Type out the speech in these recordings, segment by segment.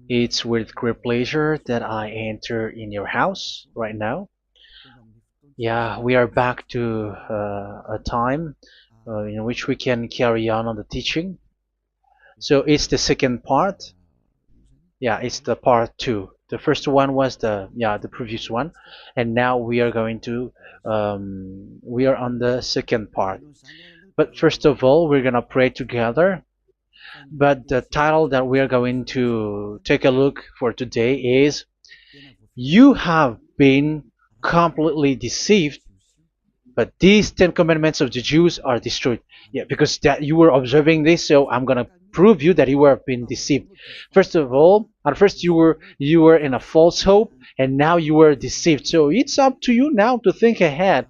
It's with great pleasure that I enter in your house right now. Yeah, we are back to a time in which we can carry on the teaching. So it's the second part. Yeah, it's the part two. The first one was the previous one, and now we are going to we are on the second part. But first of all, we're gonna pray together. But the title that we are going to take a look for today is "You have been completely deceived, but these Ten Commandments of the Jews are destroyed." Yeah, because that you were observing this, so I'm gonna prove you that you were been deceived. First of all, at first you were in a false hope, and now you were deceived. So it's up to you now to think ahead.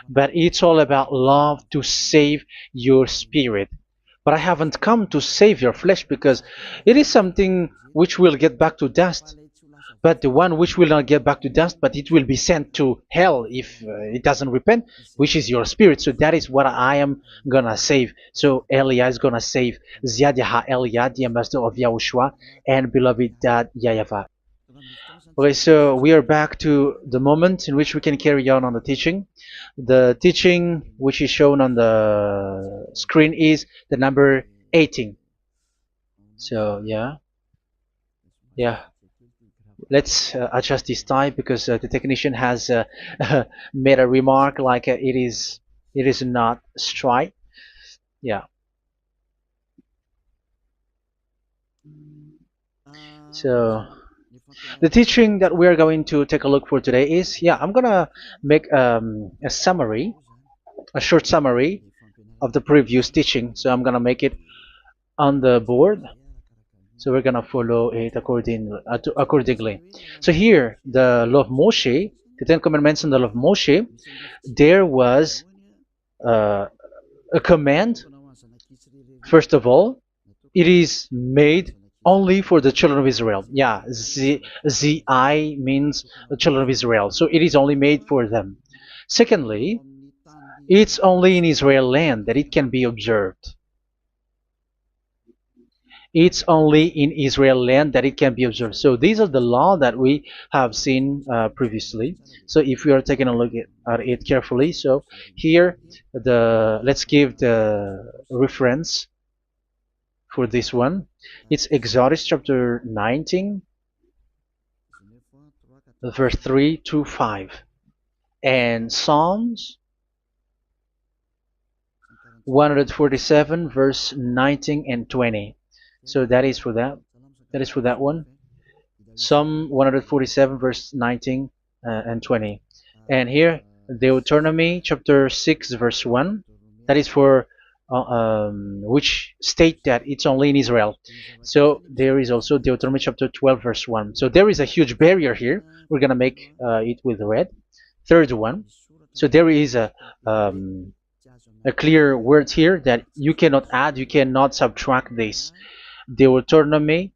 But it's all about love to save your spirit. But I haven't come to save your flesh because it is something which will get back to dust. But the one which will not get back to dust, but it will be sent to hell if it doesn't repent, which is your spirit. So that is what I am gonna save. So Elia is gonna save Ziadiha Elia, the ambassador of Yahushua, and beloved dad YAHVAH. Okay, so we are back to the moment in which we can carry on the teaching. The teaching which is shown on the screen is the number 18. So yeah, let's adjust this time because the technician has made a remark like it is not straight. Yeah. So the teaching that we are going to take a look for today is, I'm gonna make a summary, a short summary of the previous teaching. So I'm gonna make it on the board. So we're gonna follow it accordingly. So here, the law of Moshe, the Ten Commandments and the law of Moshe, there was uh, a command. First of all, it is made only for the children of Israel. Yeah, Z means the children of Israel. So it is only made for them. Secondly, it's only in Israel land that it can be observed. It's only in Israel land that it can be observed. So these are the law that we have seen previously. So if we are taking a look at it carefully, so here let's give the reference for this one. It's Exodus chapter 19, verse 3 to 5, and Psalms 147, verse 19 and 20. So that is for that. That is for that one. Psalm 147, verse 19 and 20. And here, Deuteronomy chapter 6, verse 1. That is for which state that it's only in Israel. So there is also Deuteronomy chapter 12, verse 1. So there is a huge barrier here. We're going to make it with red. Third one. So there is a clear word here that you cannot add, you cannot subtract this. Deuteronomy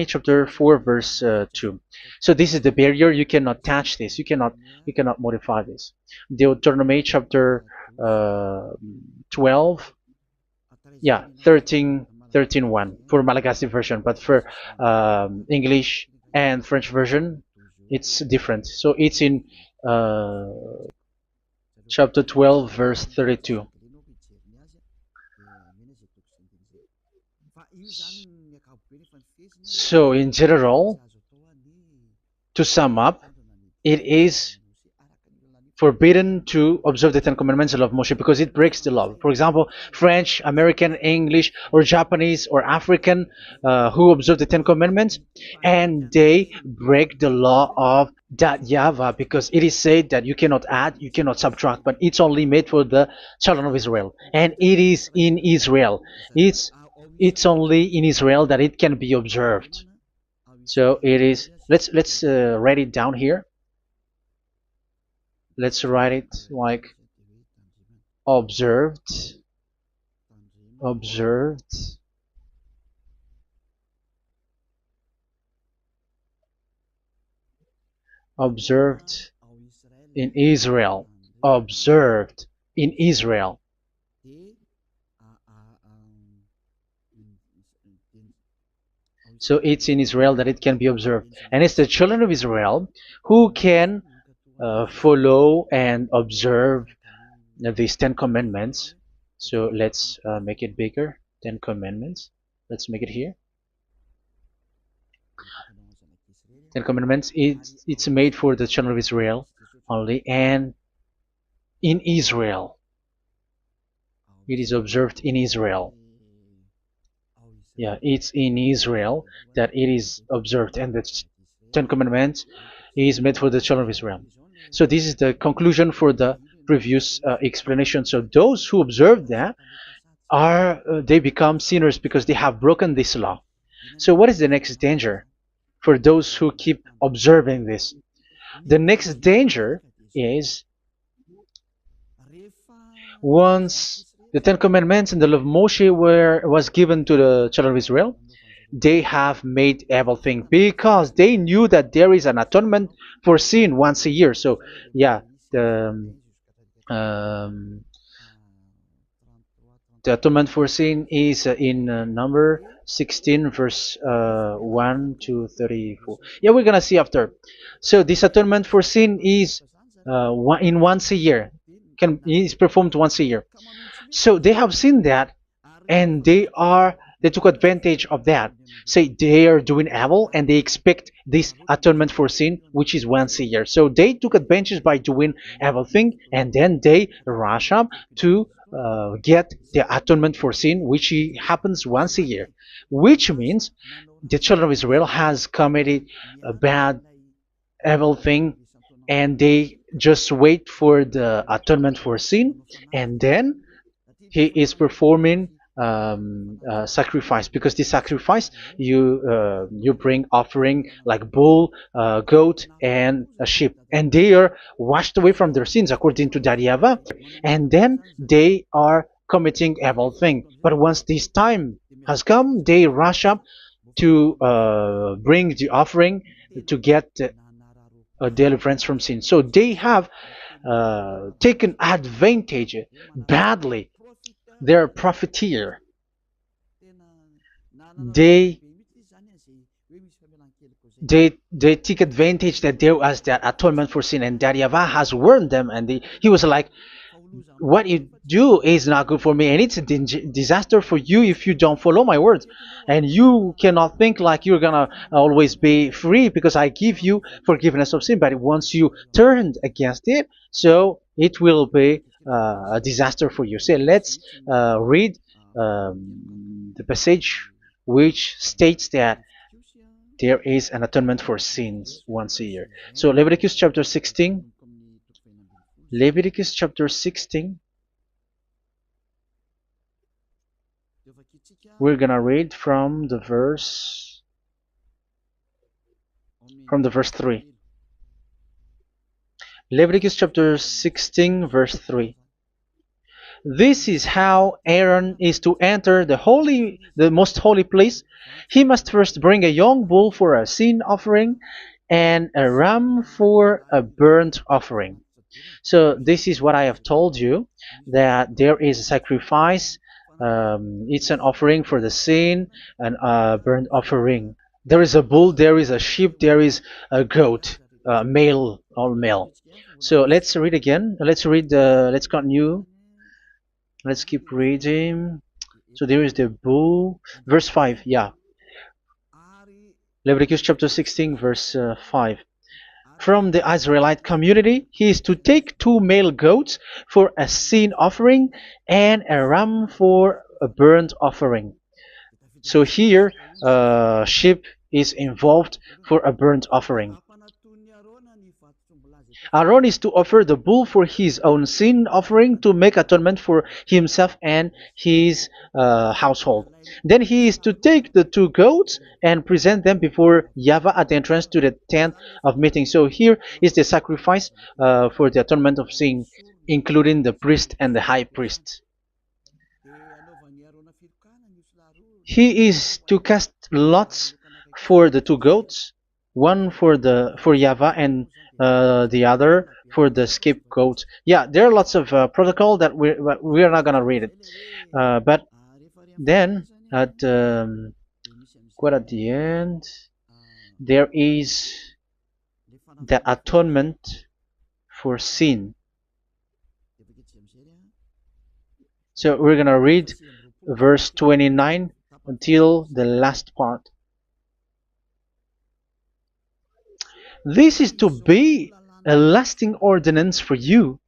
chapter 4, verse 2. So this is the barrier. You cannot touch this. You cannot modify this. Deuteronomy chapter 12, 13 1 for Malagasy version, but for English and French version, it's different. So it's in chapter 12, verse 32. So in general, to sum up, it is forbidden to observe the Ten Commandments of Moshe because it breaks the law. For example, French, American, English, or Japanese or African who observe the Ten Commandments and they break the law of that YAHVAH because it is said that you cannot add, you cannot subtract, but it's only made for the children of Israel, and it is in Israel. It's only in Israel that it can be observed. So it is. Let's write it down here. Let's write it like observed, observed, observed in Israel, observed in Israel. So it's in Israel that it can be observed. And it's the children of Israel who can follow and observe these 10 commandments. So let's make it bigger. 10 commandments. Let's make it here. 10 commandments. It's made for the children of Israel only, and in Israel. It is observed in Israel. Yeah, it's in Israel that it is observed, and the 10 commandments is made for the children of Israel. So this is the conclusion for the previous explanation. So those who observe that are they become sinners because they have broken this law. So what is the next danger for those who keep observing this? The next danger is once the Ten Commandments and the law of Moshe was given to the children of Israel, they have made everything because they knew that there is an atonement for sin once a year. So yeah, um, the atonement for sin is in number 16 verse 1 to 34. Yeah, we're gonna see after. So this atonement for sin is in once a year, is performed once a year. So they have seen that, and they took advantage of that. Say they are doing evil and they expect this atonement for sin, which is once a year. So they took advantage by doing evil thing, and then they rush up to get the atonement for sin, which happens once a year, which means the children of Israel has committed a bad evil thing, and they just wait for the atonement for sin, and then he is performing sacrifice, because the sacrifice you bring offering like bull, goat, and a sheep, and they are washed away from their sins according to that YAHVAH, and then they are committing evil thing. But once this time has come, they rush up to bring the offering to get deliverance from sin. So they have taken advantage badly. They're a profiteer. They they take advantage that there was that atonement for sin, and that YAHVAH has warned them, and he was like, what you do is not good for me, and it's a disaster for you if you don't follow my words. And you cannot think like you're gonna always be free because I give you forgiveness of sin, but once you turned against it, so it will be a disaster for you. So let's read the passage which states that there is an atonement for sins once a year. So Leviticus chapter 16. Leviticus chapter 16. We're gonna read from the verse 3. Leviticus chapter 16 verse 3. This is how Aaron is to enter the most holy place. He must first bring a young bull for a sin offering and a ram for a burnt offering. So this is what I have told you, that there is a sacrifice. It's an offering for the sin, and a burnt offering. There is a bull, there is a sheep, there is a goat, male, all male. So let's read again. Let's continue. Let's keep reading. So there is the bull, verse 5. Yeah, Leviticus chapter 16 verse 5. From the Israelite community, he is to take 2 male goats for a sin offering and a ram for a burnt offering. So here, sheep is involved for a burnt offering. Aaron is to offer the bull for his own sin offering to make atonement for himself and his household. Then he is to take the 2 goats and present them before YAHVAH at the entrance to the tent of meeting. So here is the sacrifice for the atonement of sin, including the priest and the high priest. He is to cast lots for the 2 goats, one for YAHVAH and the other for the scapegoat. Yeah, there are lots of protocol that we are not gonna read it. But then at What at the end, there is the atonement for sin. So we're gonna read verse 29 until the last part. This is to be a lasting ordinance for you.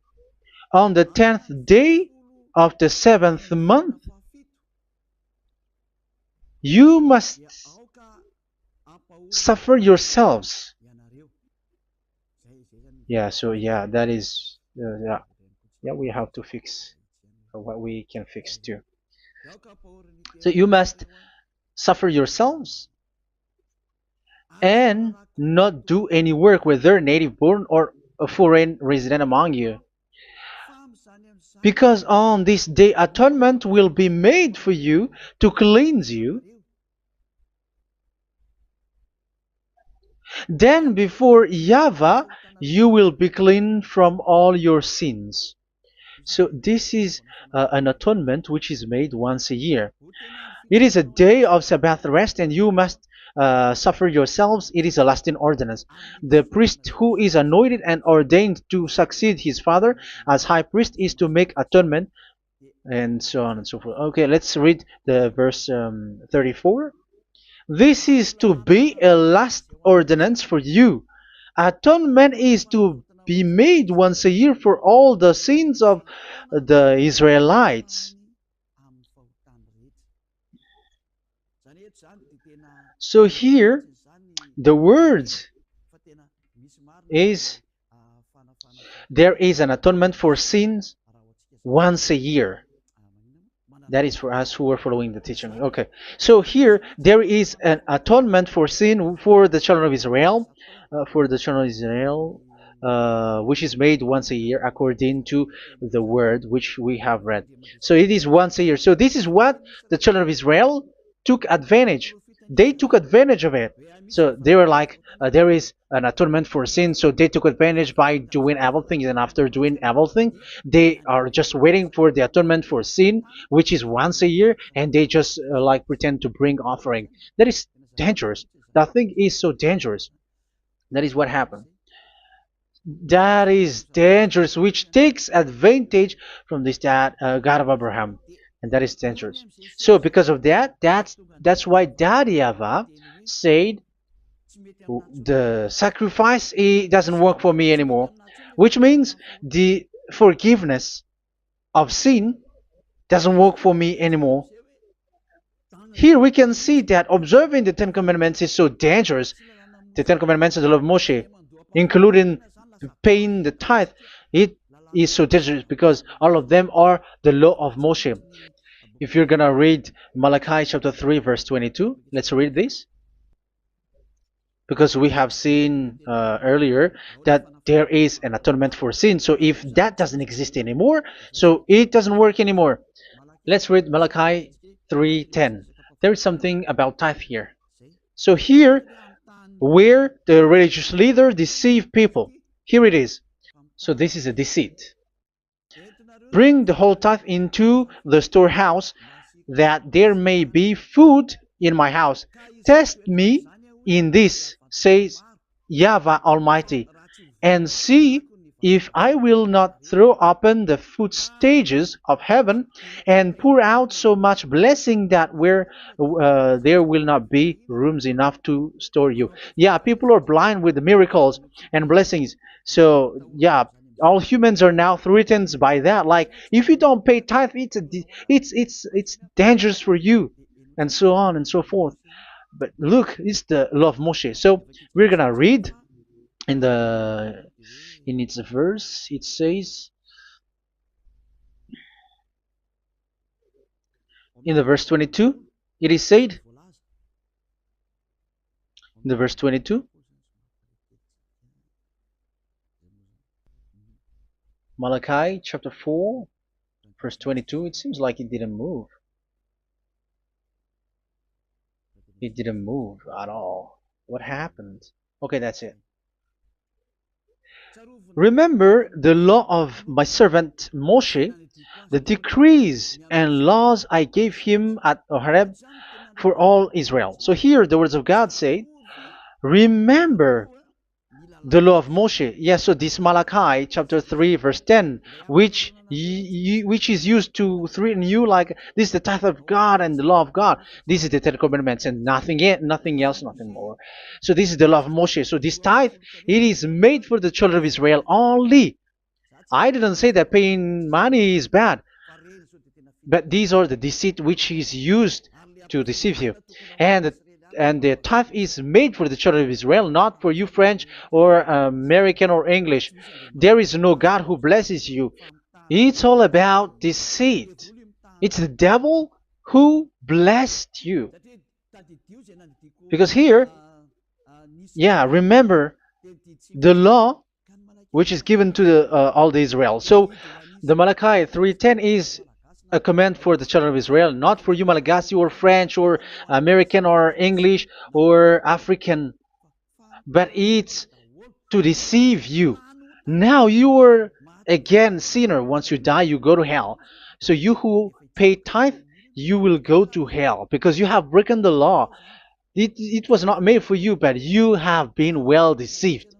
On the 10th day of the 7th month, you must suffer yourselves. Yeah, so yeah, that is, yeah, we have to fix what we can fix too. So you must suffer yourselves and not do any work, whether native born or a foreign resident among you. Because on this day atonement will be made for you to cleanse you. Then before YAHVAH you will be clean from all your sins. So this is an atonement which is made once a year. It is a day of Sabbath rest, and you must suffer yourselves. It is a lasting ordinance. The priest who is anointed and ordained to succeed his father as high priest is to make atonement, and so on and so forth. Okay, let's read the verse 34. This is to be a last ordinance for you. Atonement is to be made once a year for all the sins of the Israelites. So here, the words is there is an atonement for sins once a year. That is for us who are following the teaching. Okay, so here there is an atonement for sin for the children of Israel, which is made once a year according to the word which we have read. So it is once a year. So this is what the children of Israel took advantage. They took advantage of it. So they were like, there is an atonement for sin, so they took advantage by doing evil things, and after doing evil things, they are just waiting for the atonement for sin, which is once a year, and they just like pretend to bring offering. That is dangerous. That thing is so dangerous. That is what happened. That is dangerous, which takes advantage from this God of Abraham, and that is dangerous. So because of that, that's why Daddy Ava said the sacrifice, it doesn't work for me anymore, which means the forgiveness of sin doesn't work for me anymore. Here we can see that observing the Ten Commandments is so dangerous. The Ten Commandments of the law of Moshe, including paying the tithe, it is so dangerous because all of them are the law of Moshe. If you're gonna read Malachi chapter 3 verse 22, let's read this. Because we have seen earlier that there is an atonement for sin. So if that doesn't exist anymore, so it doesn't work anymore. Let's read Malachi 3:10. There is something about tithe here. So here, where the religious leader deceive people, here it is. So this is a deceit. Bring the whole tithe into the storehouse, that there may be food in my house. Test me in this, says YAHVAH Almighty, and see if I will not throw open the food stages of heaven and pour out so much blessing that where there will not be rooms enough to store you. Yeah, people are blind with the miracles and blessings. So yeah, all humans are now threatened by that. Like, if you don't pay tithe, it's dangerous for you, and so on and so forth. But look, it's the law of Moshe. So we're gonna read in its verse. It says in the verse 22. It is said in the verse 22. Malachi chapter 4 verse 22. It seems like it didn't move. It didn't move at all. What happened? Okay, that's it. Remember the law of my servant Moshe, the decrees and laws I gave him at Horeb, for all Israel. So here the words of God say, remember the law of Moshe. Yes, so this Malachi chapter 3 verse 10, which is used to threaten you like this is the tithe of God and the law of God. This is the Ten Commandments and nothing else, nothing more. So this is the law of Moshe. So this tithe, it is made for the children of Israel only. I didn't say that paying money is bad, but these are the deceit which is used to deceive you. And the tithe is made for the children of Israel, not for you French or American or English. There is no God who blesses you. It's all about deceit. It's the devil who blessed you. Because here, yeah, remember the law which is given to all the Israel. So the Malachi 3:10 is a command for the children of Israel, not for you Malagasy or French or American or English or African, but it's to deceive you. Now you are again sinner. Once you die, you go to hell. So you who pay tithe, you will go to hell because you have broken the law. It was not made for you, but you have been well deceived.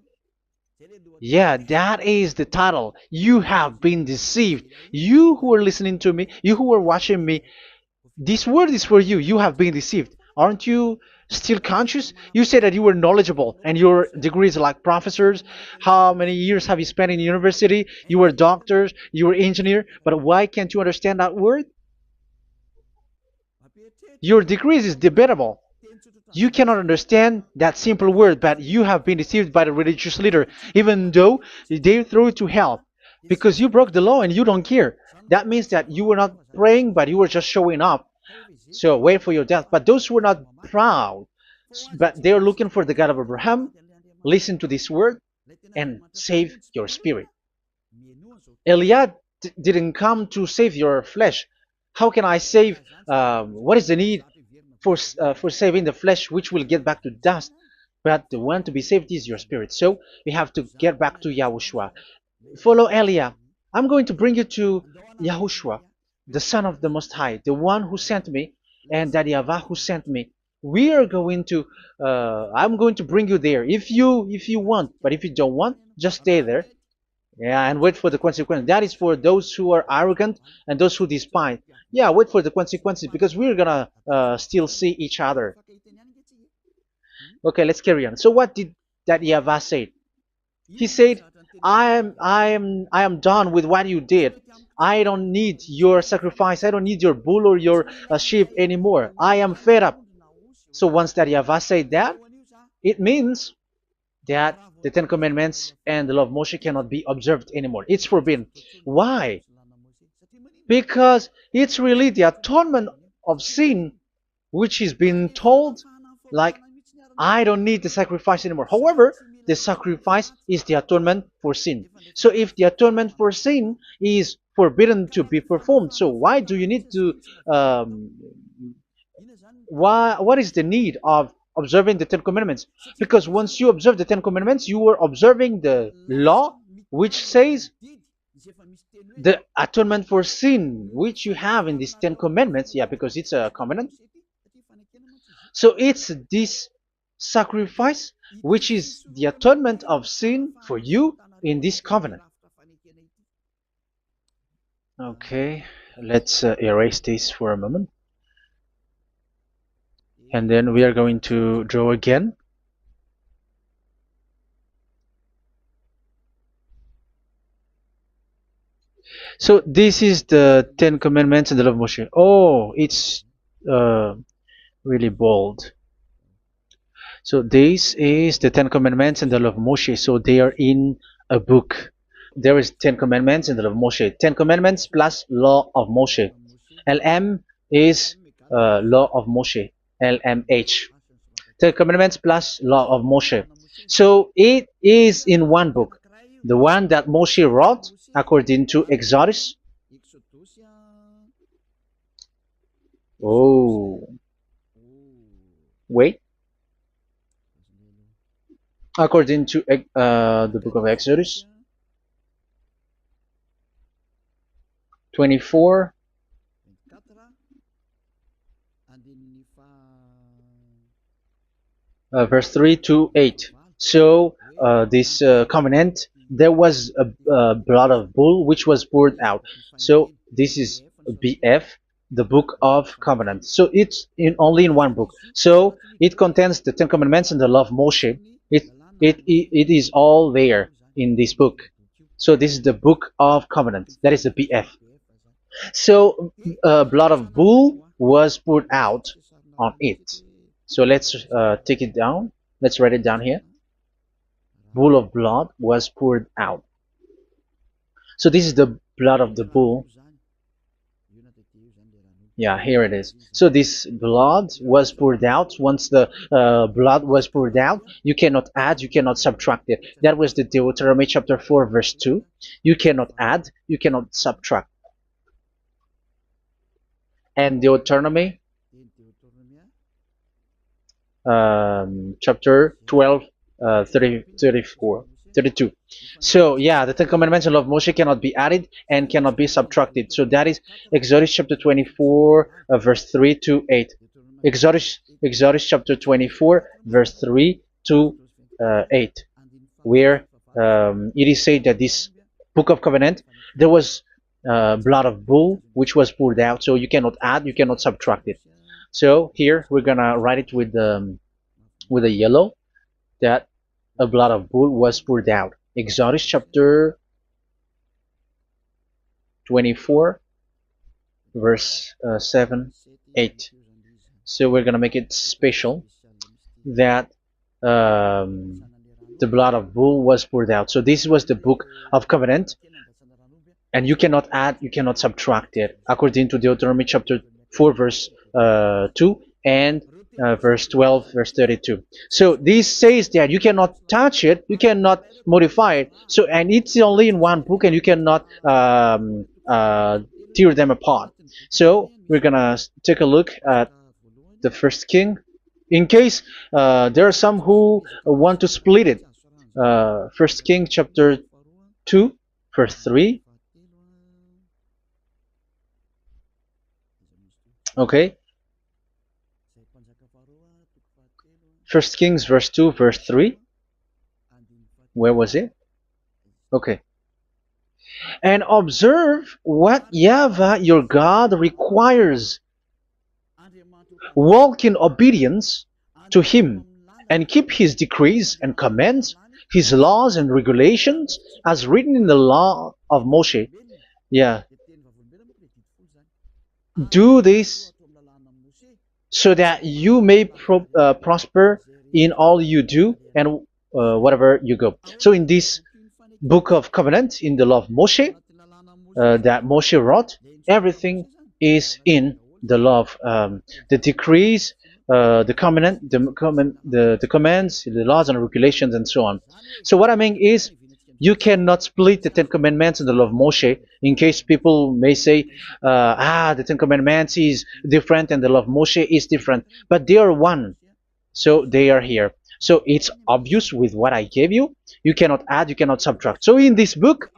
Yeah, that is the title. You have been deceived. You who are listening to me, you who are watching me, this word is for you. You have been deceived. Aren't you still conscious? You say that you were knowledgeable and your degrees are like professors. How many years have you spent in university? You were doctors, you were engineer, but why can't you understand that word? Your degrees is debatable. You cannot understand that simple word, but you have been deceived by the religious leader, even though they throw you to hell because you broke the law and you don't care. That means that you were not praying, but you were just showing up. So wait for your death. But those who are not proud, but they are looking for the God of Abraham, listen to this word and save your spirit. Eliad didn't come to save your flesh. How can I save? What is the need for saving the flesh, which will get back to dust? But the one to be saved is your spirit. So we have to get back to YAHOSHUAH. Follow Eliah. I'm going to bring you to YAHOSHUAH, the Son of the Most High, the one who sent me, and that YAHVAH who sent me. We are going to. I'm going to bring you there if you want, but if you don't want, just stay there. Yeah, and wait for the consequences. That is for those who are arrogant and those who despise. Yeah, wait for the consequences because we're gonna still see each other. Okay, let's carry on. So what did that YAHVAH say? He said, I am done with what you did. I don't need your sacrifice. I don't need your bull or your sheep anymore. I am fed up. So once that YAHVAH said that, it means that the Ten Commandments and the law of Moshe cannot be observed anymore. It's forbidden. Why? Because it's really the atonement of sin which is being told, like, I don't need the sacrifice anymore. However, the sacrifice is the atonement for sin. So if the atonement for sin is forbidden to be performed, so why do you need to what is the need of observing the Ten Commandments? Because once you observe the Ten Commandments, you are observing the law which says the atonement for sin which you have in these Ten Commandments. Yeah, because it's a covenant. So it's this sacrifice which is the atonement of sin for you in this covenant. Okay, let's erase this for a moment. And then we are going to draw again. So this is the Ten Commandments and the law of Moshe. Oh, it's really bold. So this is the Ten Commandments and the law of Moshe. So they are in a book. There is Ten Commandments and the law of Moshe. Ten Commandments plus law of Moshe. LM is law of Moshe. LMH. Ten Commandments plus law of Moshe. So it is in one book. The one that Moshe wrote according to Exodus. Oh, wait. According to the book of Exodus 24 verse 3 to 8. So this covenant, there was a blood of bull which was poured out. So this is BF, the book of covenant. So it's in only in one book. So it contains the Ten Commandments and the law of Moshe. It is all there in this book. So this is the book of covenant. That is the BF. So blood of bull was poured out on it. So let's take it down. Let's write it down here. Bull of blood was poured out. So this is the blood of the bull. Yeah, here it is. So this blood was poured out. Once the blood was poured out, you cannot add, you cannot subtract it. That was the Deuteronomy chapter 4 verse 2. You cannot add, you cannot subtract. And Deuteronomy chapter 12 34 32. So yeah, the Ten Commandments and law of Moshe cannot be added and cannot be subtracted. So that is Exodus chapter 24 verse 3 to 8. Exodus chapter 24 verse 3 to 8, where it is said that this book of covenant, there was blood of bull which was poured out, so you cannot add, you cannot subtract it. So here we're gonna write it with a yellow, that a blood of bull was poured out. Exodus chapter 24 verse 7 8. So we're gonna make it special that the blood of bull was poured out. So this was the book of covenant, and you cannot add, you cannot subtract it, according to Deuteronomy chapter 4 verse 2 and verse 12 verse 32. So this says that you cannot touch it, you cannot modify it. So, and it's only in one book, and you cannot tear them apart. So we're gonna take a look at the first king, in case there are some who want to split it. First King chapter 2 verse 3. Okay, First Kings verse 2 verse 3. Where was it? Okay. And observe what YAHVAH your God requires. Walk in obedience to him, and keep his decrees and commands, his laws and regulations, as written in the law of Moshe. Yeah. Do this so that you may prosper in all you do and whatever you go. So in this book of covenant, in the law of Moshe, that Moshe wrote, everything is in the law of the decrees, the covenant, the commands, the laws and regulations, and so on. So what I mean is, you cannot split the Ten Commandments and the law of Moshe, in case people may say, the Ten Commandments is different and the law of Moshe is different, but they are one. So they are here. So it's obvious with what I gave you. You cannot add, you cannot subtract. So in this book,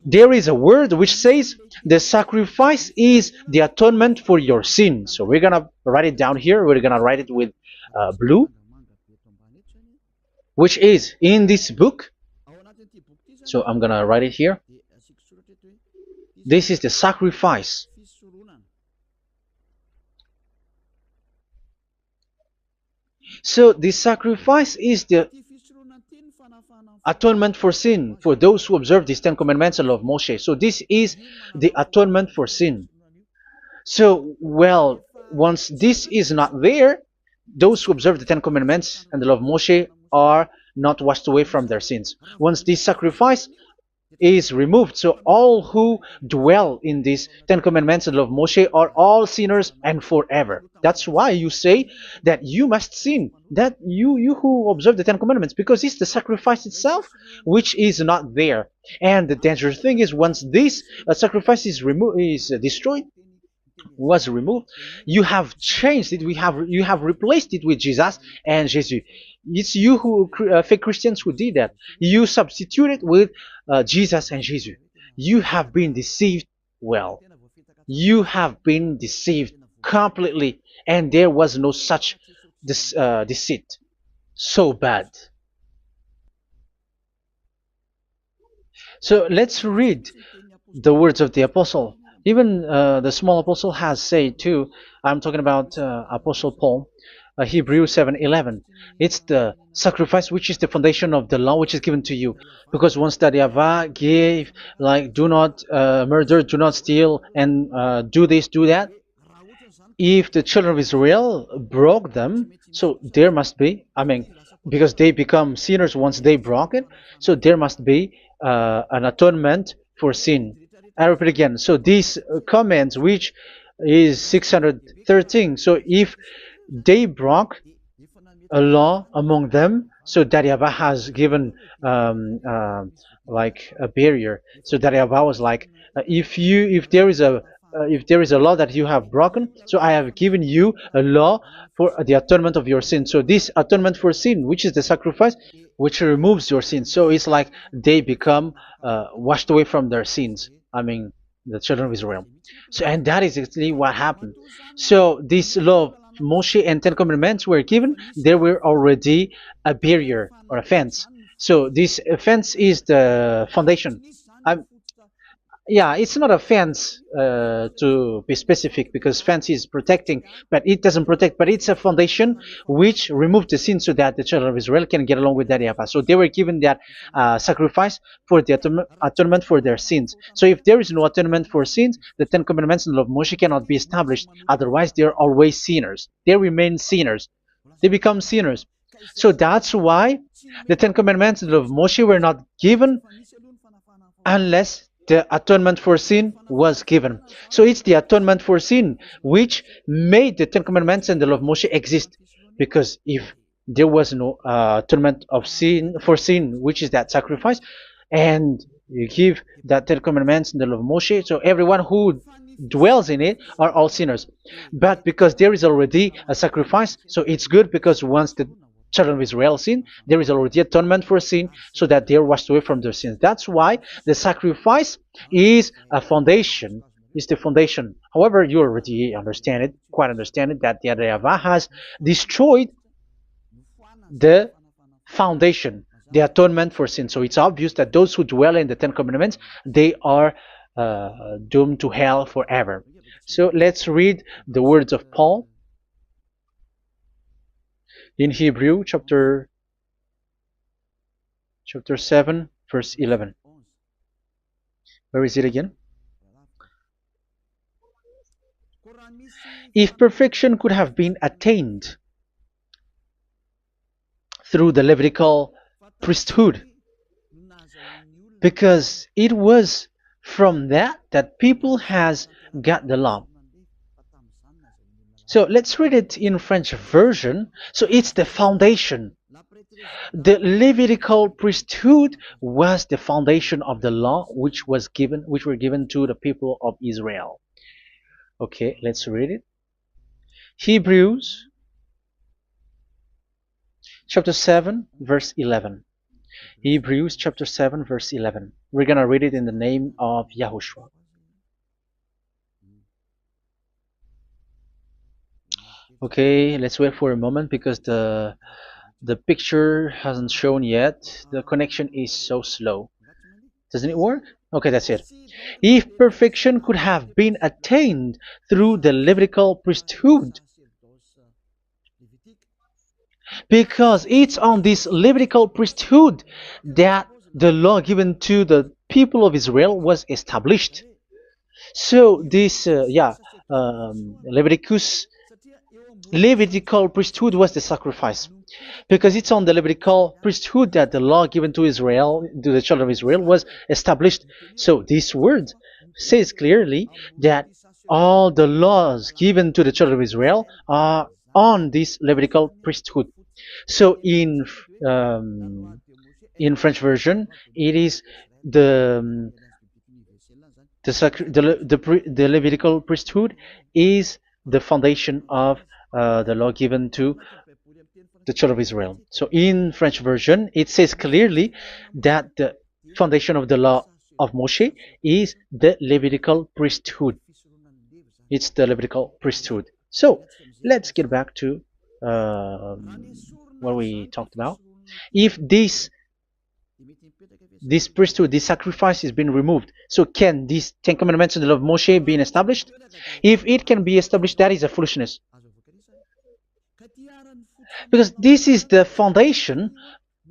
there is a word which says the sacrifice is the atonement for your sin. So we're gonna write it down here. We're gonna write it with blue, which is in this book. So I'm gonna write it here. This is the sacrifice. So the sacrifice is the atonement for sin for those who observe these Ten Commandments and law of Moshe. So this is the atonement for sin. So, well, once this is not there, those who observe the Ten Commandments and the law of Moshe are not washed away from their sins. Once this sacrifice is removed, so all who dwell in these Ten Commandments and law of Moshe are all sinners and forever. That's why you say that you must sin, that you who observe the Ten Commandments, because it's the sacrifice itself which is not there. And the dangerous thing is, once this sacrifice is destroyed, was removed, you have changed it. You have replaced it with Jesus and Jesus. It's you who fake Christians who did that. You substituted with Jesus and Jesus. You have been deceived. Well, you have been deceived completely, and there was no such deceit. So bad. So let's read the words of the apostle. Even the small apostle has said too. I'm talking about Apostle Paul, Hebrews 7:11. It's the sacrifice which is the foundation of the law which is given to you. Because once that Yahweh gave, like, do not murder, do not steal, and do this, do that, if the children of Israel broke them, so there must be, I mean, because they become sinners once they broke it, so there must be an atonement for sin. I repeat again. So these comments, which is 613, so if they broke a law among them, so Daryaba has given like a barrier. So Daryaba was like, if there is a law that you have broken, so I have given you a law for the atonement of your sin. So this atonement for sin, which is the sacrifice, which removes your sins. So it's like they become washed away from their sins. I mean, the children of Israel. So, and that is actually what happened. So this law of Moshe and Ten Commandments were given. There were already a barrier or a fence. So this fence is the foundation. I, yeah, it's not a fence to be specific, because fence is protecting, but it doesn't protect. But it's a foundation which removed the sin so that the children of Israel can get along with that Yahweh. So they were given that sacrifice for the atonement for their sins. So if there is no atonement for sins, the Ten Commandments and the law of Moshe cannot be established. Otherwise, they are always sinners. They remain sinners. They become sinners. So that's why the Ten Commandments and the law of Moshe were not given unless the atonement for sin was given. So it's the atonement for sin which made the Ten Commandments and the law of Moshe exist. Because if there was no atonement of sin for sin, which is that sacrifice, and you give that Ten Commandments and the law of Moshe, so everyone who dwells in it are all sinners. But because there is already a sacrifice, so it's good, because once the children of Israel sin, there is already atonement for sin, so that they are washed away from their sins. That's why the sacrifice is a foundation, is the foundation. However, you already understand it, quite understand it, that the YAHVAH has destroyed the foundation, the atonement for sin. So it's obvious that those who dwell in the Ten Commandments, they are doomed to hell forever. So let's read the words of Paul in Hebrew chapter 7 verse 11. Where is it again? If perfection could have been attained through the Levitical priesthood, because it was from that people has got the law. So let's read it in French version. So it's the foundation. The Levitical priesthood was the foundation of the law which were given to the people of Israel. Okay, let's read it. Hebrews chapter 7 verse 11. Hebrews chapter 7 verse 11. We're gonna read it in the name of YAHOSHUAH. Okay, let's wait for a moment, because the picture hasn't shown yet. The connection is so slow. Doesn't it work? Okay, that's it. If perfection could have been attained through the Levitical priesthood, because it's on this Levitical priesthood that the law given to the people of Israel was established. So this, Levitical priesthood was the sacrifice, because it's on the Levitical priesthood that the law given to Israel, to the children of Israel, was established. So this word says clearly that all the laws given to the children of Israel are on this Levitical priesthood. So in French version, it is the the Levitical priesthood is the foundation of the law given to the children of Israel. So in French version, it says clearly that the foundation of the law of Moshe is the Levitical priesthood. It's the Levitical priesthood. So let's get back to what we talked about. If this priesthood, this sacrifice is being removed, so can these Ten Commandments and the law of Moshe be established? If it can be established, that is a foolishness. Because this is the foundation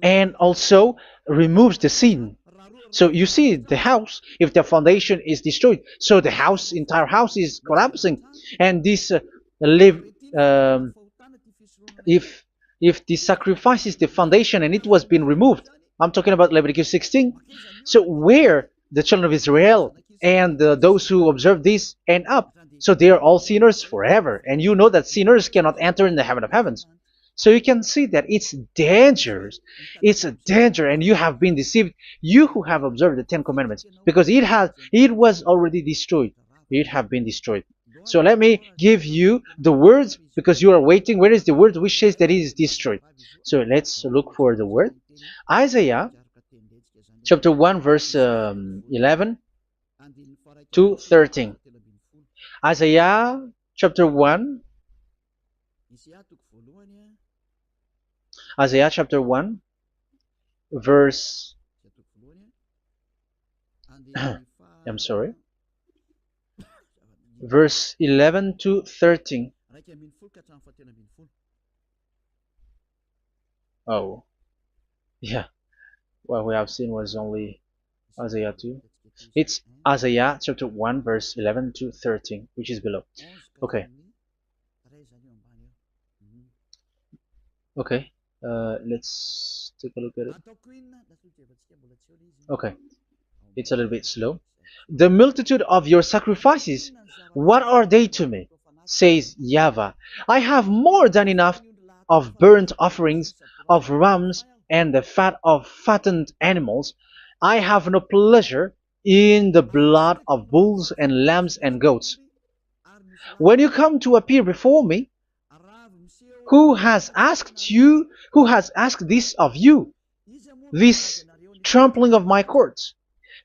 and also removes the sin. So you see the house, if the foundation is destroyed, so the house, entire house is collapsing. And this live, um, if the sacrifice is the foundation and it was being removed, I'm talking about Leviticus 16. So where the children of Israel and those who observe this end up, so they are all sinners forever. And you know that sinners cannot enter in the heaven of heavens. So you can see that it's dangerous. It's a danger, and you have been deceived. You who have observed the Ten Commandments, because it was already destroyed. It have been destroyed. So let me give you the words, because you are waiting. Where is the word which says that it is destroyed? So let's look for the word. Isaiah chapter 1 verse 11 to 13. Isaiah chapter 1. Isaiah chapter 1 verse I'm sorry, verse 11 to 13. Oh, yeah, what we have seen was only Isaiah 2. It's Isaiah chapter 1 verse 11 to 13, which is below. Okay. Okay. Let's take a look at it. Okay. It's a little bit slow. The multitude of your sacrifices, what are they to me? Says YAHVAH. I have more than enough of burnt offerings, of rams, and the fat of fattened animals. I have no pleasure in the blood of bulls and lambs and goats. When you come to appear before me, who has asked this of you, this trampling of my courts?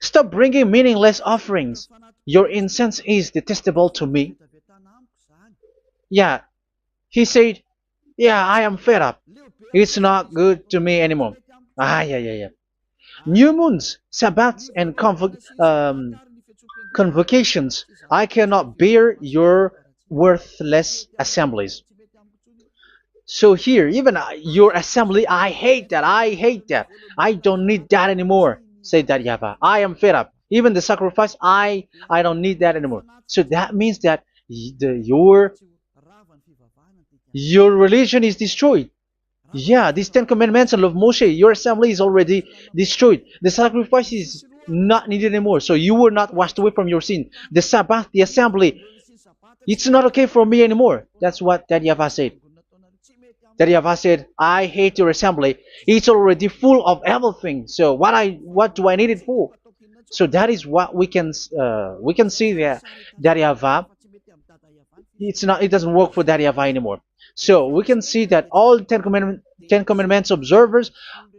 Stop bringing meaningless offerings. Your incense is detestable to me. Yeah, he said, yeah, I am fed up. It's not good to me anymore. Yeah. New moons, Sabbaths, and convocations. I cannot bear your worthless assemblies. So here, even your assembly, I hate that. I hate that. I don't need that anymore. Say that, YAHVAH. I am fed up. Even the sacrifice, I don't need that anymore. So that means that your religion is destroyed. Yeah, these Ten Commandments and love Moshe, your assembly is already destroyed. The sacrifice is not needed anymore. So you were not washed away from your sin. The Sabbath, the assembly, it's not okay for me anymore. That's what that YAHVAH said. That YAHVAH said, I hate your assembly. It's already full of everything. So what do I need it for? So that is what we can see there. That YAHVAH, it doesn't work for that YAHVAH anymore. So we can see that all Ten Commandments observers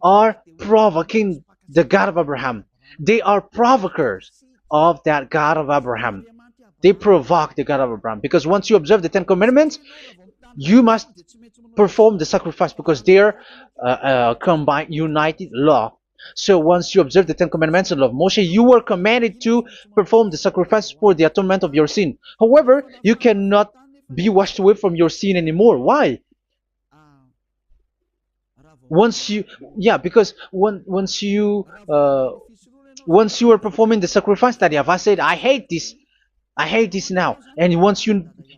are provoking the God of Abraham. They are provokers of that God of Abraham. They provoke the God of Abraham, because once you observe the Ten Commandments, you must perform the sacrifice, because they are combined, united law. So once you observe the Ten Commandments and love Moshe, you were commanded to perform the sacrifice for the atonement of your sin. However, you cannot be washed away from your sin anymore. Why? Because once you are performing the sacrifice, that YAHVAH said, I hate this now. And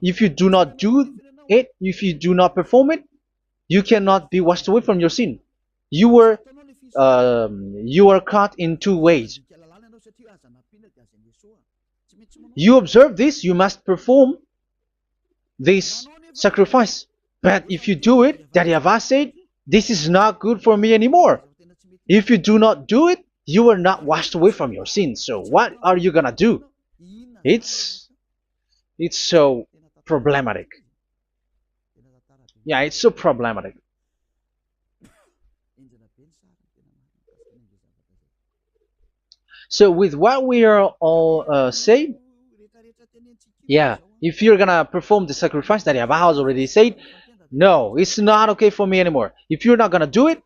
if you do not do it, if you do not perform it, you cannot be washed away from your sin. You are caught in two ways. You observe this, you must perform this sacrifice. But if you do it, that YAHVAH said, this is not good for me anymore. If you do not do it, you are not washed away from your sin. So what are you gonna do? It's so problematic. Yeah, it's so problematic. So with what we are all saying, yeah, if you're gonna perform the sacrifice that YAHVAH has already said, No, it's not okay for me anymore. If you're not gonna do it,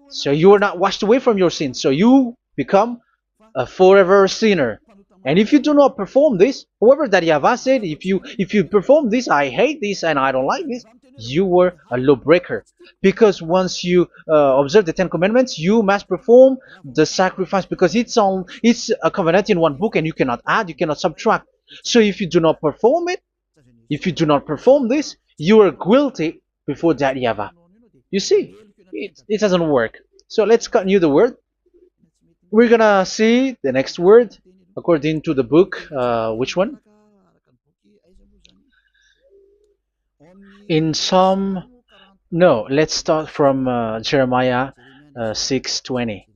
so you are not washed away from your sins. So you become a forever sinner. And if you do not perform this, whoever that Yahweh said, if you perform this, I hate this and I don't like this, you were a lawbreaker. Because once you observe the Ten Commandments, you must perform the sacrifice because it's a covenant in one book and you cannot add, you cannot subtract. So if you do not perform it, if you do not perform this, you are guilty before that Yahweh. You see, it doesn't work. So let's continue the word. We're gonna see the next word according to the book. Which one? In Psalm. No, let's start from Jeremiah 6:20.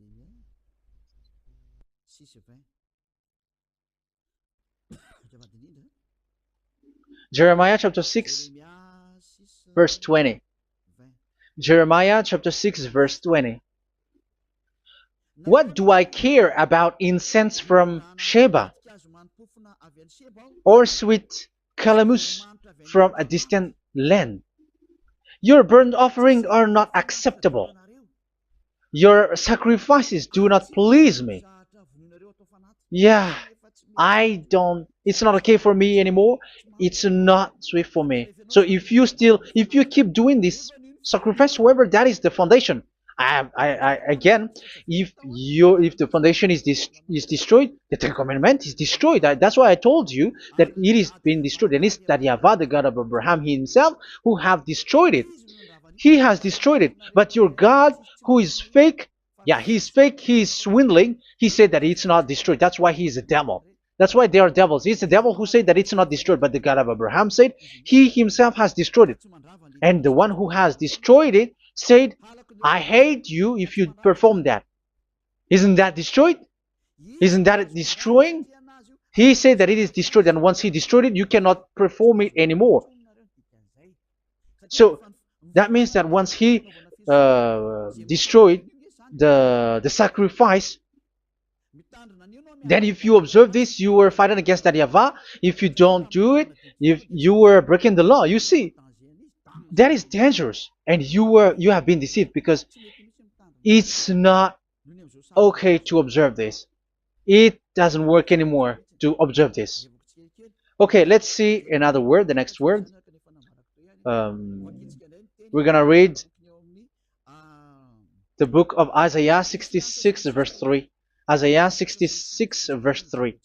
Jeremiah chapter 6, verse 20. Jeremiah chapter 6, verse 20. What do I care about incense from Sheba or sweet calamus from a distant land? Your burnt offerings are not acceptable. Your sacrifices do not please me. Yeah, it's not okay for me anymore. It's not sweet for me. So if you keep doing this sacrifice, however, that is the foundation. Again, if the foundation is destroyed, the Ten Commandment is destroyed. That's why I told you that it is being destroyed, and it's that Yahweh, the God of Abraham himself, who have destroyed it. He has destroyed it. But your God, who is fake, yeah, he's fake, he's swindling. He said that it's not destroyed. That's why he's a devil. That's why they are devils. It's the devil who said that it's not destroyed, but the God of Abraham said he himself has destroyed it. And the one who has destroyed it said, I hate you if you perform that. Isn't that destroyed? Isn't that destroying? He said that it is destroyed, and once he destroyed it, you cannot perform it anymore. So that means that once he destroyed the sacrifice, then if you observe this, you were fighting against that Yahweh. If you don't do it, if you were breaking the law, you see, that is dangerous, and you have been deceived because it's not okay to observe this. It doesn't work anymore to observe this. Okay, let's see another word, the next word. We're gonna read the book of Isaiah 66 verse 3. Isaiah 66 verse 3.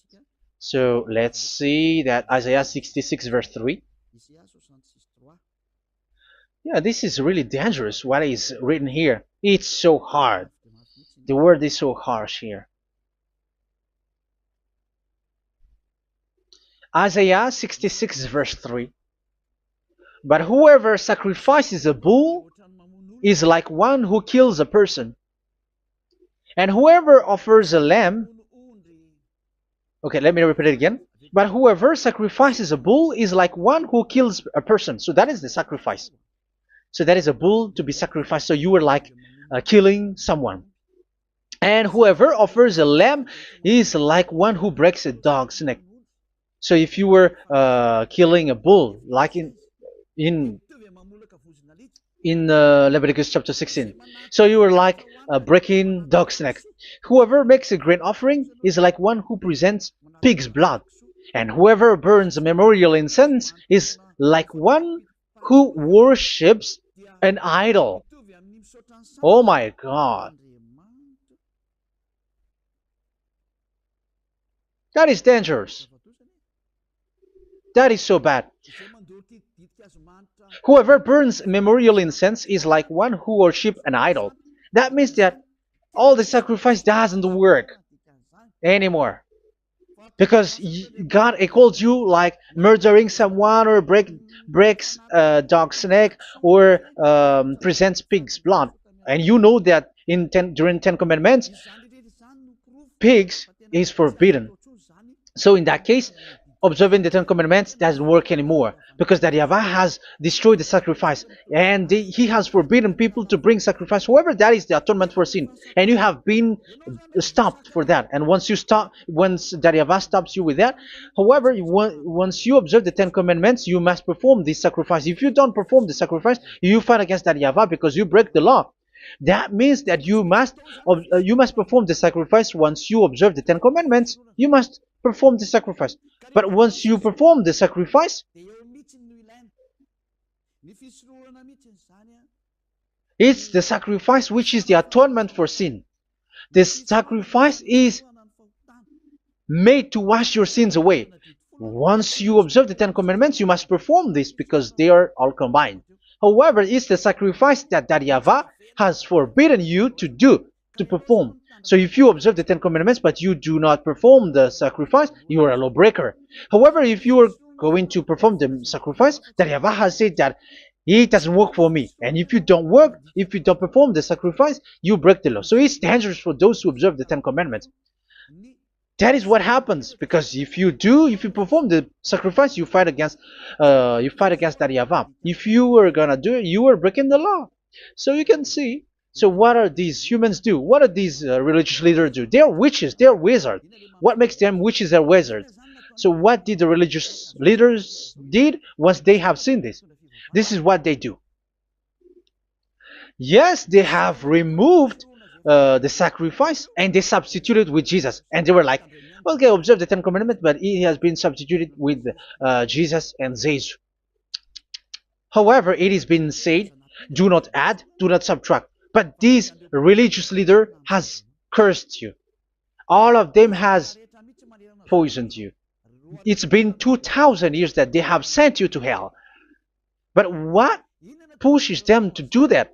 So let's see that Isaiah 66 verse 3. Yeah, this is really dangerous what is written here. It's so hard. The word is so harsh here. Isaiah 66 verse 3. But whoever sacrifices a bull is like one who kills a person. And whoever offers a lamb... Okay, let me repeat it again. But whoever sacrifices a bull is like one who kills a person. So that is the sacrifice. So that is a bull to be sacrificed. So you were like killing someone. And whoever offers a lamb is like one who breaks a dog's neck. So if you were killing a bull, like in Leviticus chapter 16, so you were like breaking dog's neck. Whoever makes a grain offering is like one who presents pig's blood, and whoever burns a memorial incense is like one who worships an idol. Oh my God. That is dangerous. That is so bad. Whoever burns memorial incense is like one who worships an idol. That means that all the sacrifice doesn't work anymore. Because God calls you like murdering someone or breaks a dog's neck or presents pig's blood. And you know that during Ten Commandments, pigs is forbidden. So in that case, observing the Ten Commandments doesn't work anymore because that Yahweh has destroyed the sacrifice and he has forbidden people to bring sacrifice. However, that is the atonement for sin, and you have been stopped for that. And once that Yahweh stops you with that, however, once you observe the Ten Commandments, you must perform this sacrifice. If you don't perform the sacrifice, you fight against that Yahweh because you break the law. That means that you must perform the sacrifice. Once you observe the Ten Commandments, you must perform the sacrifice. But once you perform the sacrifice, it's the sacrifice which is the atonement for sin. This sacrifice is made to wash your sins away. Once you observe the Ten Commandments, you must perform this because they are all combined. However, it's the sacrifice that Yahweh has forbidden you to do, to perform. So if you observe the Ten Commandments but you do not perform the sacrifice, you are a lawbreaker. However, if you are going to perform the sacrifice, that Yahweh has said that it doesn't work for me. And if you don't perform the sacrifice, you break the law. So it's dangerous for those who observe the Ten Commandments. That is what happens, because if you perform the sacrifice, you fight against that Yahweh. If you are gonna do it, you are breaking the law. So you can see. So what are these humans do? What are these religious leaders do? They are witches. They are wizards. What makes them witches and wizards? So what did the religious leaders did once they have seen this? This is what they do. Yes, they have removed the sacrifice and they substituted with Jesus, and they were like, okay, observe the Ten Commandments, but it has been substituted with Jesus and Jesus. However, it has been said, do not add, do not subtract. But this religious leader has cursed you. All of them has poisoned you. It's been 2,000 years that they have sent you to hell. But what pushes them to do that?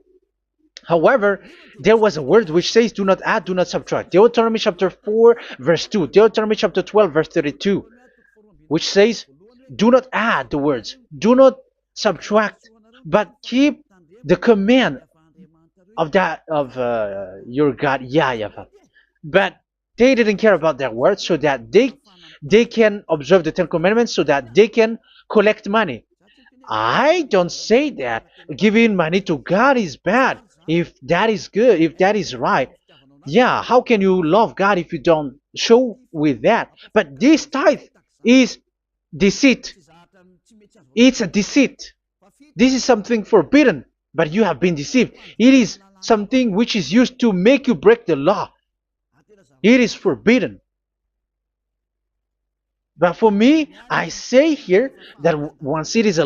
However, there was a word which says, do not add, do not subtract. Deuteronomy chapter 4, verse 2. Deuteronomy chapter 12, verse 32. Which says, do not add the words. Do not subtract. But keep the command of your God, Yahweh. But they didn't care about their words, so that they can observe the Ten Commandments, so that they can collect money. I don't say that giving money to God is bad. If that is good, if that is right, yeah, how can you love God if you don't show with that? But this tithe is deceit. It's a deceit. This is something forbidden, but you have been deceived. It is something which is used to make you break the law. It is forbidden. But for me, I say here that once it is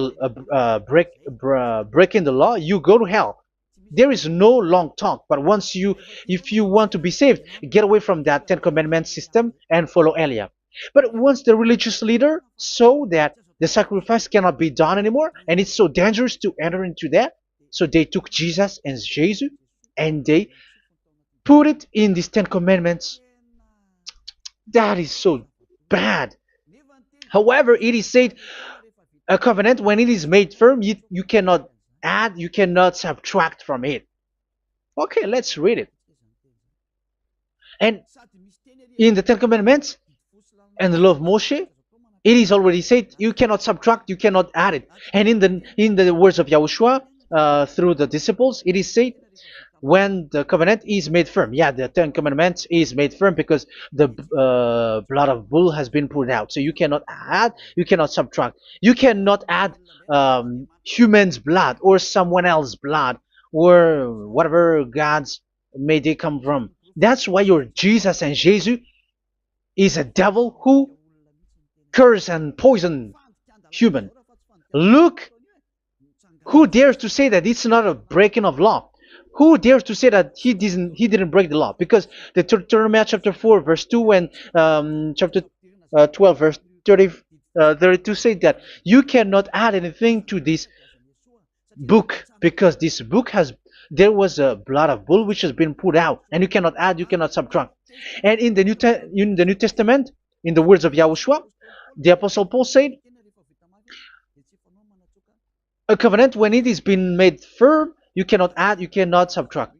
breaking the law, you go to hell. There is no long talk. But if you want to be saved, get away from that Ten Commandments system and follow Eliah. But once the religious leader saw that the sacrifice cannot be done anymore, and it's so dangerous to enter into that, so they took Jesus and Jesus and they put it in these Ten Commandments. That is so bad. However, it is said, a covenant, when it is made firm, you cannot add, you cannot subtract from it. Okay, let's read it. And in the Ten Commandments and the law of Moshe, it is already said, you cannot subtract, you cannot add it. And in the words of YAHOSHUAH, through the disciples, it is said, when the covenant is made firm. Yeah, the Ten Commandments is made firm because the blood of bull has been poured out. So you cannot add, you cannot subtract. You cannot add human's blood or someone else's blood or whatever gods may they come from. That's why your Jesus and Jesus is a devil who curse and poison human. Look, who dares to say that it's not a breaking of law? Who dares to say that he didn't break the law? Because the Deuteronomy chapter 4 verse 2 and chapter 12 verse 32 say that you cannot add anything to this book, because this book there was a blood of bull which has been put out, and you cannot add, you cannot subtract. And in the New Testament, in the words of YAHOSHUAH, the Apostle Paul said, a covenant, when it is been made firm, you cannot add, you cannot subtract.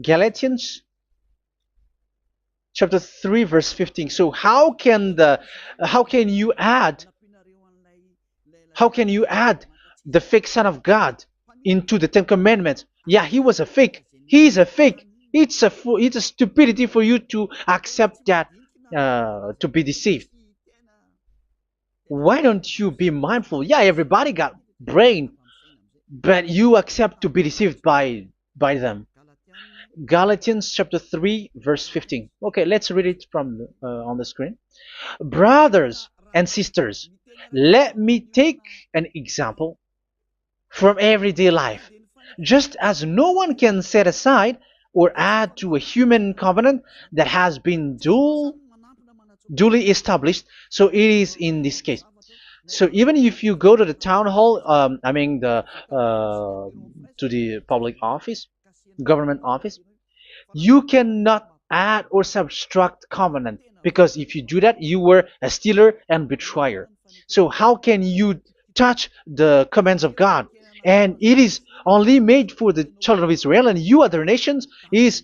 Galatians chapter 3 verse 15. So how can you add How can you add the fake Son of God into the Ten Commandments? Yeah, he was a fake. He is a fake. It's a stupidity for you to accept that, to be deceived. Why don't you be mindful? Yeah, everybody got brain, but you accept to be deceived by them. Galatians chapter 3 verse 15. Okay, let's read it from on the screen. Brothers and sisters, let me take an example from everyday life. Just as no one can set aside or add to a human covenant that has been duly established, so it is in this case. So even if you go to the town hall, I mean to the public office, government office, you cannot add or subtract covenant, because if you do that, you were a stealer and betrayer. So how can you touch the commands of God? And it is only made for the children of Israel, and you other nations is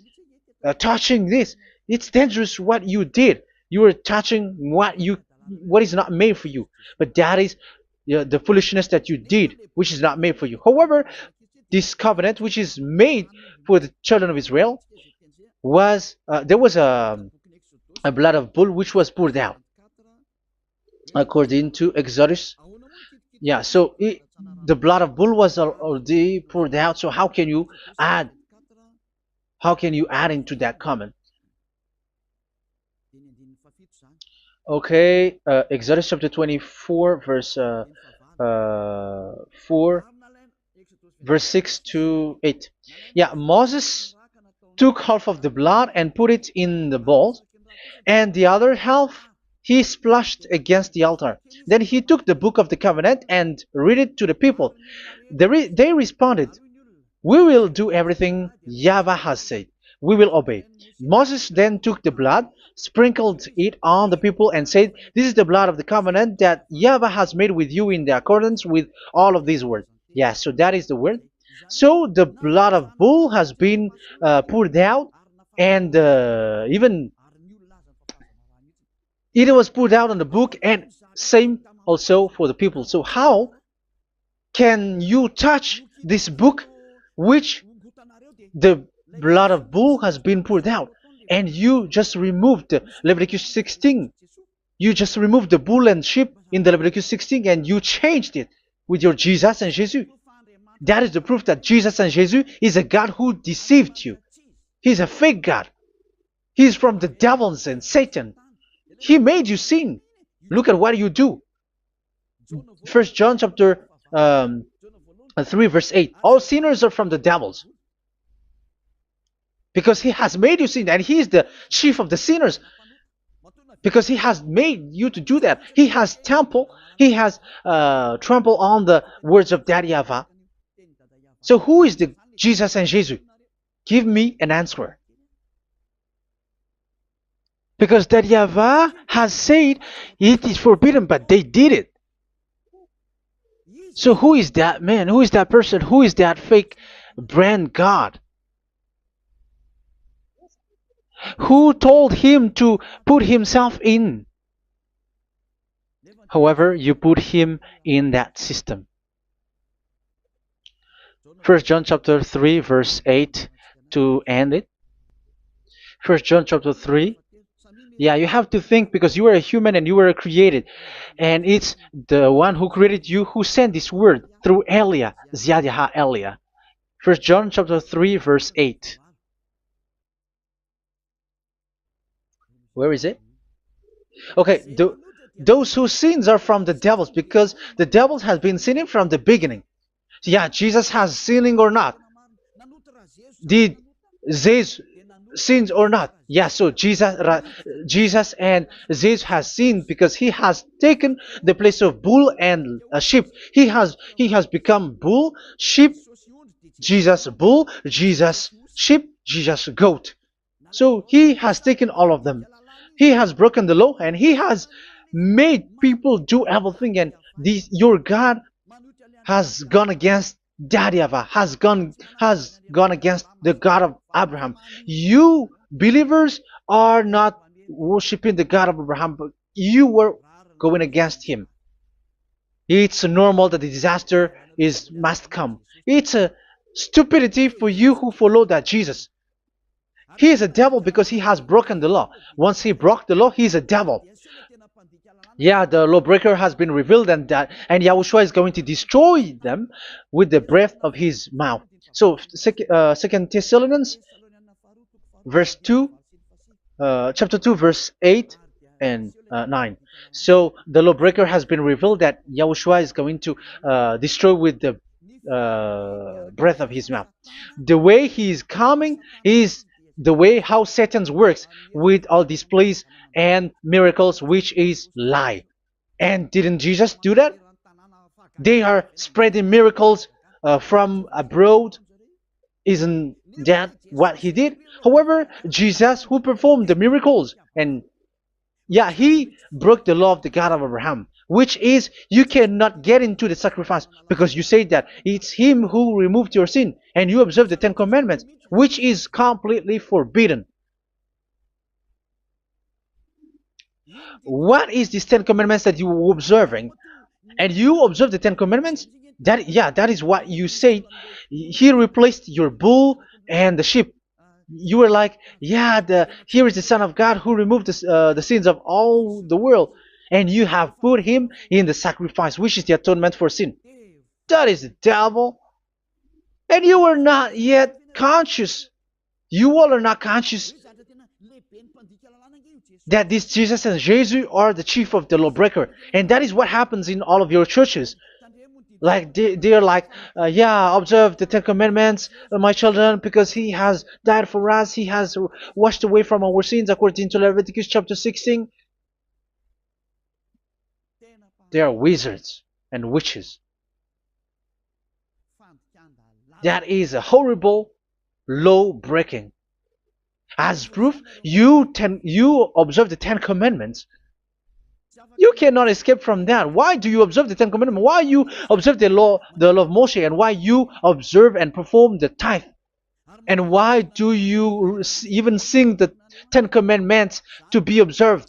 touching this. It's dangerous what you did. You are touching what is not made for you. But that is the foolishness that you did, which is not made for you. However, this covenant, which is made for the children of Israel, was there was a blood of bull which was poured out according to Exodus. Yeah, so the blood of bull was already poured out. So add how can you add into that comment? Okay, Exodus chapter 24 verse 4, verse 6 to 8. Yeah, Moses took half of the blood and put it in the bowl, and the other half he splashed against the altar. Then he took the book of the covenant and read it to the people. They responded, "We will do everything YAHVAH has said. We will obey." Moses then took the blood, sprinkled it on the people, and said, "This is the blood of the covenant that YAHVAH has made with you in the accordance with all of these words." Yeah, so that is the word. So the blood of bull has been poured out, and even it was poured out on the book, and same also for the people. So how can you touch this book which the blood of bull has been poured out, and you just removed Leviticus 16? You just removed the bull and sheep in the Leviticus 16, and you changed it with your Jesus and Jesus. That is the proof that Jesus and Jesus is a God who deceived you. He's a fake God. He's from the devils and Satan. He made you sin. Look at what you do. First John chapter 3 verse 8. All sinners are from the devils, because he has made you sin, and he is the chief of the sinners, because he has made you to do that. He has trampled on the words of Daddy YAHVAH. So who is the Jesus and Jesus? Give me an answer. Because Daddy YAHVAH has said it is forbidden, but they did it. So who is that man? Who is that person? Who is that fake brand God? Who told him to put himself in? However, you put him in that system. First John chapter 3 verse 8 to end it. First John chapter 3. Yeah, you have to think, because you are a human and you were created. And it's the one who created you who sent this word through Elia, Ziadaha Elia. First John chapter 3 verse 8. Where is it? Okay, those whose sins are from the devils, because the devils has been sinning from the beginning. Yeah, Jesus has sinning or not? Did Zeus sins or not? Yeah, so Jesus and Zeus has sinned, because he has taken the place of bull and a sheep. He has become bull, sheep, Jesus bull, Jesus sheep, Jesus goat. So he has taken all of them. He has broken the law, and he has made people do everything. And your God has gone against Daddy YAHVAH, has gone against the God of Abraham. You believers are not worshiping the God of Abraham, but you were going against him. It's normal that the disaster is must come. It's a stupidity for you who follow that Jesus. He is a devil because he has broken the law. Once he broke the law, he is a devil. Yeah, the lawbreaker has been revealed, and Yahushua is going to destroy them with the breath of his mouth. So, Second Thessalonians, verse 2, chapter 2, verse 8 and 9. So the lawbreaker has been revealed that Yahushua is going to destroy with the breath of his mouth. The way he is coming is the way how Satan works with all displays and miracles, which is lie. And didn't Jesus do that? They are spreading miracles from abroad. Isn't that what he did? However, Jesus, who performed the miracles, and yeah, he broke the law of the God of Abraham, which is you cannot get into the sacrifice because you say that it's him who removed your sin, and you observe the Ten Commandments, which is completely forbidden. What is these Ten Commandments that you were observing? And you observe the Ten Commandments? That, yeah, that is what you said. He replaced your bull and the sheep. You were like, yeah, here is the Son of God who removed the sins of all the world, and you have put him in the sacrifice, which is the atonement for sin. That is the devil, and you are not yet conscious. You all are not conscious that this Jesus and Jesus are the chief of the lawbreaker, and that is what happens in all of your churches. Like they are like, yeah, observe the Ten Commandments, my children, because he has died for us. He has washed away from our sins, according to Leviticus chapter 16. They are wizards and witches. That is a horrible law breaking. As proof, you observe the Ten Commandments. You cannot escape from that. Why do you observe the Ten Commandments? Why you observe the law of Moshe, and why you observe and perform the tithe? And why do you even sing the Ten Commandments to be observed?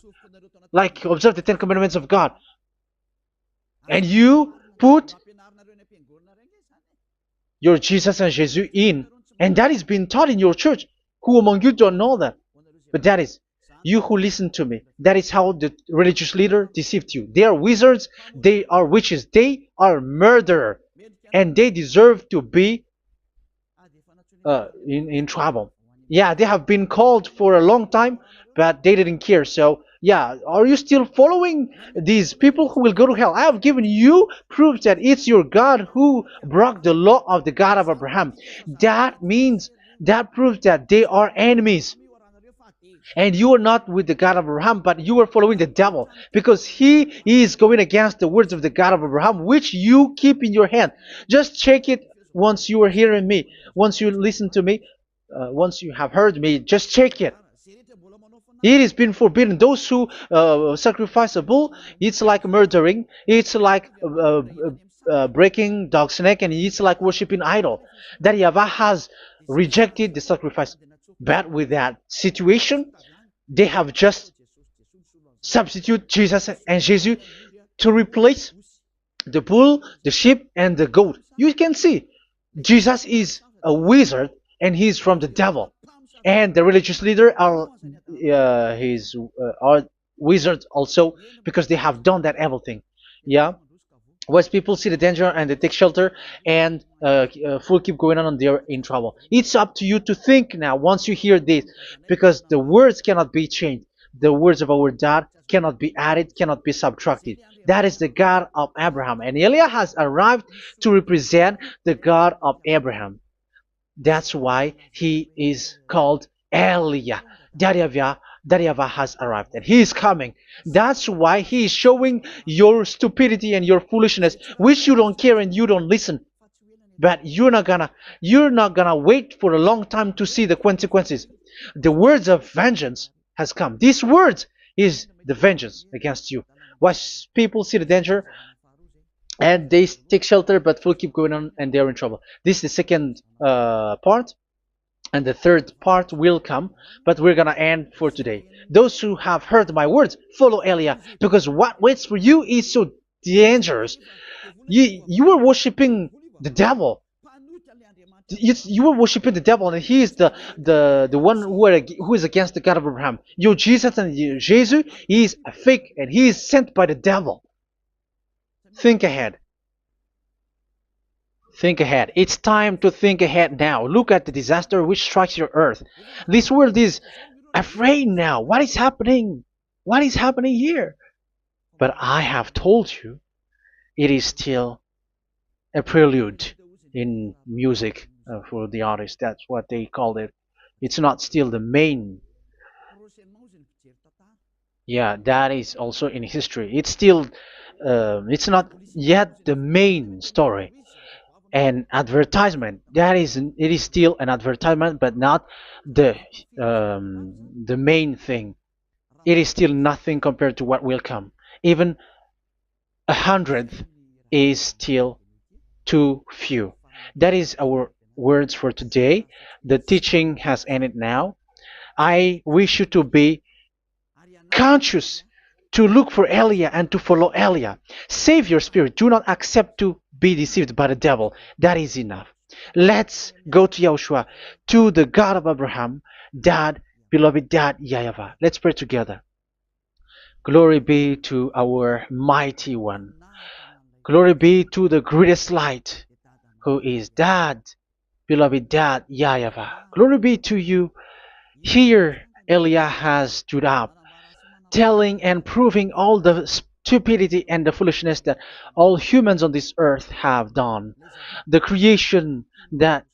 Like observe the Ten Commandments of God. And you put your Jesus and Jesus in. And that is being taught in your church. Who among you don't know that? But that is you who listen to me. That is how the religious leader deceived you. They are wizards. They are witches. They are murderers. And they deserve to be in trouble. Yeah, they have been called for a long time, but they didn't care. So, yeah, are you still following these people who will go to hell? I have given you proof that it's your God who broke the law of the God of Abraham. That means, that proves that they are enemies. And you are not with the God of Abraham, but you are following the devil, because he is going against the words of the God of Abraham, which you keep in your hand. Just check it once you are hearing me, once you listen to me, once you have heard me, just check it. It has been forbidden. Those who sacrifice a bull, it's like murdering, it's like breaking dog's neck, and it's like worshiping idol. That YAHVAH has rejected the sacrifice. But with that situation, they have just substitute Jesus and Jesus to replace the bull, the sheep, and the goat. You can see Jesus is a wizard, and he's from the devil. And the religious leader are are wizards also, because they have done that evil thing. Yeah. Once people see the danger and they take shelter, and full keep going on, and they're in trouble. It's up to you to think now once you hear this, because the words cannot be changed. The words of our God cannot be added, cannot be subtracted. That is the God of Abraham, and Eliah has arrived to represent the God of Abraham. That's why he is called Eliah. YAHVAH has arrived, and he is coming. That's why he is showing your stupidity and your foolishness, which you don't care and you don't listen. But you're not gonna wait for a long time to see the consequences. The words of vengeance has come. These words is the vengeance against you. Watch people see the danger and they take shelter, but will keep going on, and they're in trouble. This is the second part, and the third part will come, but we're gonna end for today. Those who have heard my words, follow Eliah, because what waits for you is so dangerous. You were worshiping the devil. You were worshiping the devil, and he is the one who is against the God of Abraham. You Jesus and you, Jesus, he is a fake, and he is sent by the devil. Think ahead. Think ahead. It's time to think ahead now. Look at the disaster which strikes your earth. This world is afraid now. What is happening? What is happening here? But I have told you, it is still a prelude in music for the artist. That's what they called it. It's not still the main. Yeah, that is also in history. It's still, it's not yet the main story. And advertisement, that is, it is still an advertisement, but not the the main thing. It is still nothing compared to what will come. Even a hundredth is still too few. That is our words for today. The teaching has ended now. I wish you to be conscious, to look for Elia and to follow Elia. Save your spirit. Do not accept to be deceived by the devil. That is enough. Let's go to Yahushua, to the God of Abraham, Dad, beloved Dad, YAHVAH. Let's pray together. Glory be to our mighty one. Glory be to the greatest light, who is Dad, beloved Dad, YAHVAH. Glory be to you. Here, Elia has stood up, telling and proving all the stupidity and the foolishness that all humans on this earth have done. The creation that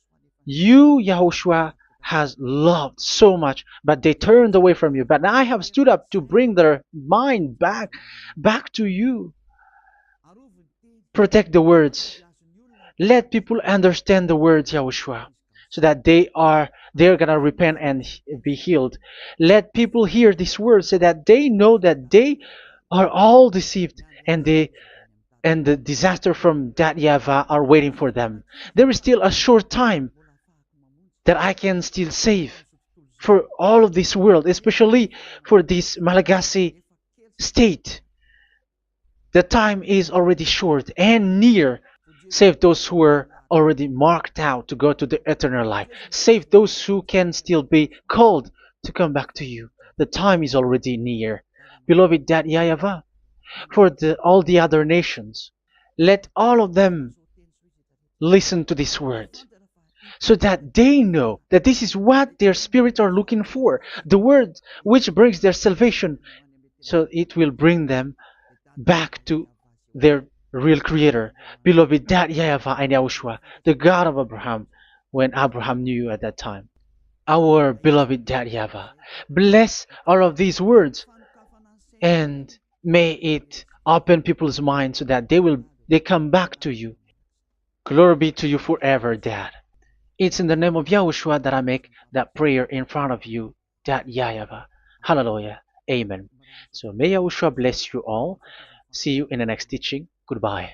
you, Yahushua, has loved so much, but they turned away from you. But I have stood up to bring their mind back to you. Protect the words. Let people understand the words, Yahushua, so that they're gonna repent and be healed. Let people hear these words so that they know that they are all deceived, and the disaster from that YAHVAH are waiting for them. There is still a short time that I can still save for all of this world, especially for this Malagasy state. The time is already short and near. Save those who are already marked out to go to the eternal life. Save those who can still be called to come back to you. The time is already near. Beloved Dad YAHVAH, for all the other nations, let all of them listen to this word, so that they know that this is what their spirits are looking for, the word which brings their salvation, so it will bring them back to their real creator, beloved Dad YAHVAH and Yahushua, the God of Abraham, when Abraham knew you at that time. Our beloved Dad YAHVAH, bless all of these words, and may it open people's minds so that they come back to you. Glory be to you forever, Dad. It's in the name of Yahushua that I make that prayer in front of you, Dad YAHVAH. Hallelujah. Amen. So may Yahushua bless you all. See you in the next teaching. Goodbye.